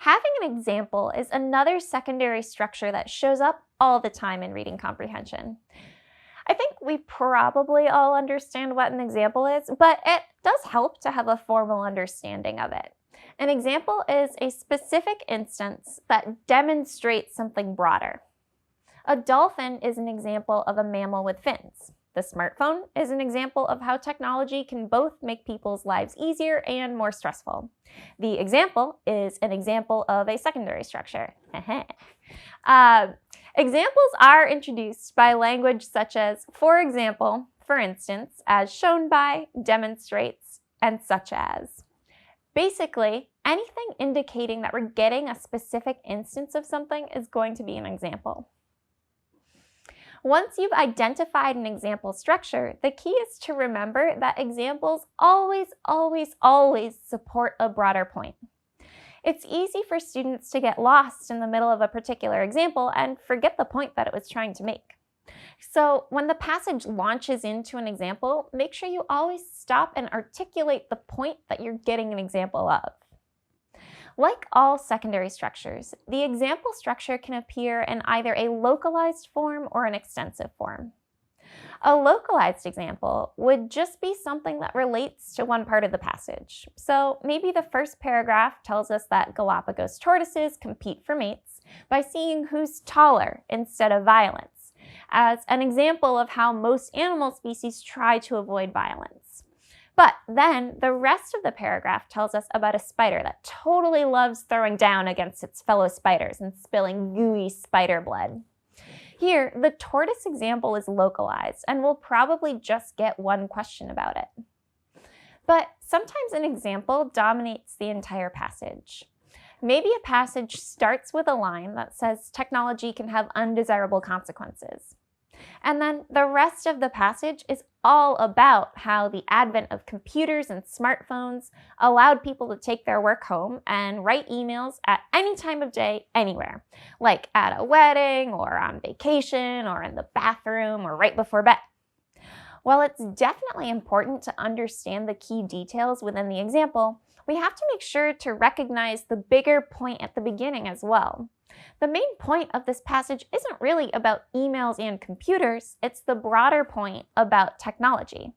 Having an example is another secondary structure that shows up all the time in reading comprehension. I think we probably all understand what an example is, but it does help to have a formal understanding of it. An example is a specific instance that demonstrates something broader. A dolphin is an example of a mammal with fins. The smartphone is an example of how technology can both make people's lives easier and more stressful. The example is an example of a secondary structure. Examples are introduced by language such as for example, for instance, as shown by, demonstrates, and such as. Basically, anything indicating that we're getting a specific instance of something is going to be an example. Once you've identified an example structure, the key is to remember that examples always support a broader point. It's easy for students to get lost in the middle of a particular example and forget the point that it was trying to make. So when the passage launches into an example, make sure you always stop and articulate the point that you're getting an example of. Like all secondary structures, the example structure can appear in either a localized form or an extensive form. A localized example would just be something that relates to one part of the passage. So maybe the first paragraph tells us that Galapagos tortoises compete for mates by seeing who's taller instead of violence, as an example of how most animal species try to avoid violence. But then the rest of the paragraph tells us about a spider that totally loves throwing down against its fellow spiders and spilling gooey spider blood. Here, the tortoise example is localized and we'll probably just get one question about it. But sometimes an example dominates the entire passage. Maybe a passage starts with a line that says technology can have undesirable consequences. And then the rest of the passage is all about how the advent of computers and smartphones allowed people to take their work home and write emails at any time of day, anywhere, like at a wedding or on vacation or in the bathroom or right before bed. While it's definitely important to understand the key details within the example, we have to make sure to recognize the bigger point at the beginning as well. The main point of this passage isn't really about emails and computers, it's the broader point about technology.